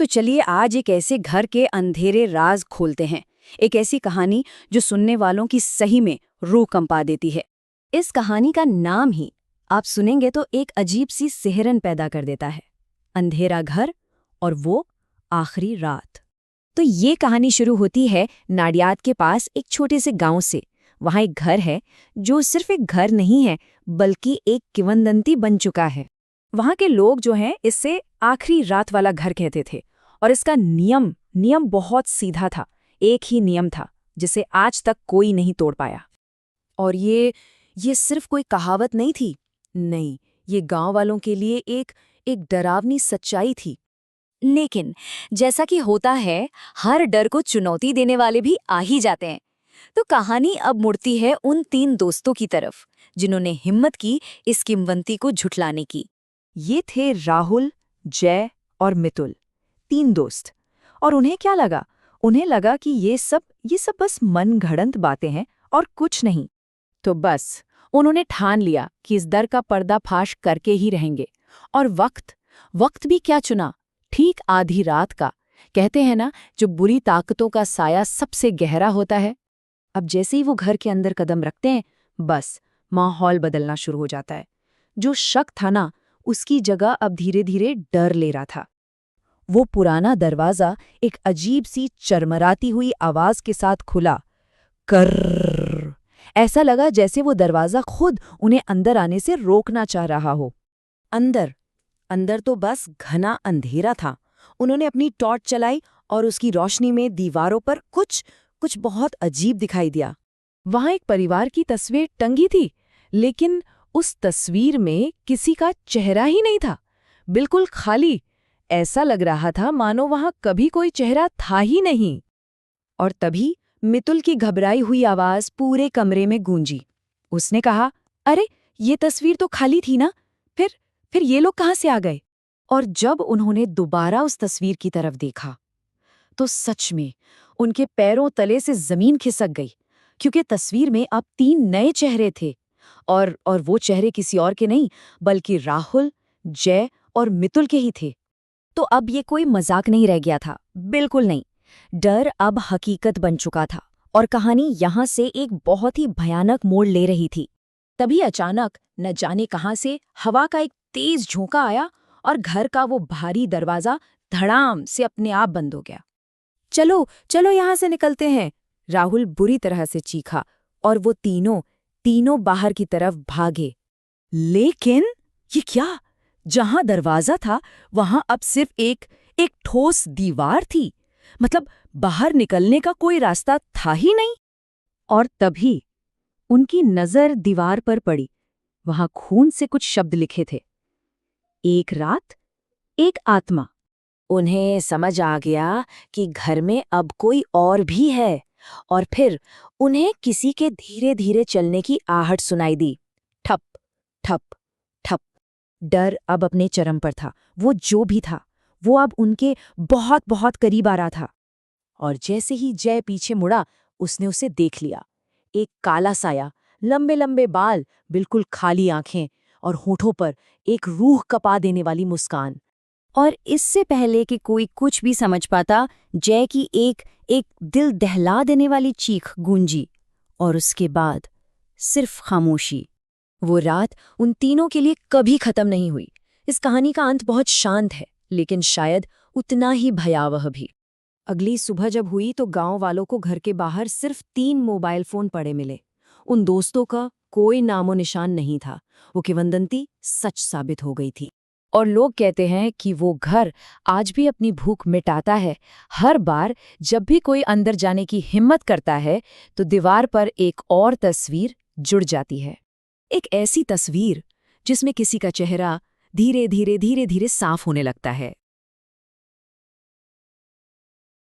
तो चलिए आज एक ऐसे घर के अंधेरे राज खोलते हैं। एक ऐसी कहानी जो सुनने वालों की सही में रूह कंपा देती है। इस कहानी का नाम ही आप सुनेंगे तो एक अजीब सी सिहरन पैदा कर देता है। अंधेरा घर और वो आखिरी रात। तो ये कहानी शुरू होती है नाडियाद के पास एक छोटे से गांव से। वहां एक घर है जो सिर्फ एक घर नहीं है बल्कि एक किंवदंती बन चुका है। वहां के लोग जो हैं इसे आखिरी रात वाला घर कहते थे और इसका नियम बहुत सीधा था। एक ही नियम था जिसे आज तक कोई नहीं तोड़ पाया। और ये सिर्फ कोई कहावत नहीं थी। नहीं, ये गांव वालों के लिए एक डरावनी सच्चाई थी। लेकिन जैसा कि होता है, हर डर को चुनौती देने वाले भी आ ही जाते हैं। तो कहानी अब मुड़ती है उन 3 दोस्तों की तरफ जिन्होंने हिम्मत की इस किंवदंती को झुठलाने की। ये थे राहुल, जय और मितुल, 3 दोस्त। और उन्हें क्या लगा? उन्हें लगा कि ये सब बस मनगढ़ंत बातें हैं और कुछ नहीं। तो बस उन्होंने ठान लिया कि इस डर का पर्दाफाश करके ही रहेंगे। और वक्त भी क्या चुना? ठीक आधी रात का। कहते हैं ना, जो बुरी ताकतों का साया सबसे गहरा होता है। अब जैसे ही वो घर के अंदर कदम रखते हैं, बस माहौल बदलना शुरू हो जाता है। जो शक था ना, उसकी जगह अब धीरे धीरे डर ले रहा था। वो पुराना दरवाजा एक अजीब सी चरमराती हुई आवाज के साथ खुला। कर्र। ऐसा लगा जैसे वो दरवाजा खुद उन्हें अंदर आने से रोकना चाह रहा हो। अंदर तो बस घना अंधेरा था। उन्होंने अपनी टॉर्च चलाई और उसकी रोशनी में दीवारों पर कुछ बहुत अजीब दिखाई दिया। वहां एक परिवार की तस्वीर टंगी थी, लेकिन उस तस्वीर में किसी का चेहरा ही नहीं था। बिल्कुल खाली। ऐसा लग रहा था मानो वहां कभी कोई चेहरा था ही नहीं। और तभी मितुल की घबराई हुई आवाज पूरे कमरे में गूंजी। उसने कहा, अरे ये तस्वीर तो खाली थी ना, फिर ये लोग कहाँ से आ गए? और जब उन्होंने दोबारा उस तस्वीर की तरफ देखा तो सच में उनके पैरों तले से जमीन खिसक गई, क्योंकि तस्वीर में अब 3 नए चेहरे थे। और वो चेहरे किसी और के नहीं बल्कि राहुल, जय और मितुल के ही थे। तो अब ये कोई मजाक नहीं रह गया था, बिल्कुल नहीं। डर अब हकीकत बन चुका था और कहानी यहां से एक बहुत ही भयानक मोड़ ले रही थी। तभी अचानक न जाने कहां से हवा का एक तेज झोंका आया और घर का वो भारी दरवाजा धड़ाम से अपने आप बंद हो गया। चलो चलो यहां से निकलते हैं, राहुल बुरी तरह से चीखा और वो तीनों बाहर की तरफ भागे। लेकिन ये क्या? जहां दरवाजा था वहां अब सिर्फ एक ठोस दीवार थी। मतलब बाहर निकलने का कोई रास्ता था ही नहीं। और तभी उनकी नजर दीवार पर पड़ी। वहां खून से कुछ शब्द लिखे थे। एक रात, एक आत्मा। उन्हें समझ आ गया कि घर में अब कोई और भी है। और फिर उन्हें किसी के धीरे धीरे चलने की आहट सुनाई दी। ठप ठप ठप। डर अब अपने चरम पर था। वो जो भी था वो अब उनके बहुत बहुत करीब आ रहा था। और जैसे ही जय पीछे मुड़ा, उसने उसे देख लिया। एक काला साया, लंबे लंबे बाल, बिल्कुल खाली आंखें और होठों पर एक रूह कपा देने वाली मुस्कान। और इससे पहले कि कोई कुछ भी समझ पाता, जय की एक दिल दहला देने वाली चीख गूंजी। और उसके बाद सिर्फ खामोशी। वो रात उन तीनों के लिए कभी खत्म नहीं हुई। इस कहानी का अंत बहुत शांत है, लेकिन शायद उतना ही भयावह भी। अगली सुबह जब हुई तो गांव वालों को घर के बाहर सिर्फ 3 मोबाइल फोन पड़े मिले। उन दोस्तों का कोई नामो निशान नहीं था। वो किंवदंती सच साबित हो गई थी। और लोग कहते हैं कि वो घर आज भी अपनी भूख मिटाता है। हर बार जब भी कोई अंदर जाने की हिम्मत करता है तो दीवार पर एक और तस्वीर जुड़ जाती है। एक ऐसी तस्वीर जिसमें किसी का चेहरा धीरे धीरे साफ होने लगता है।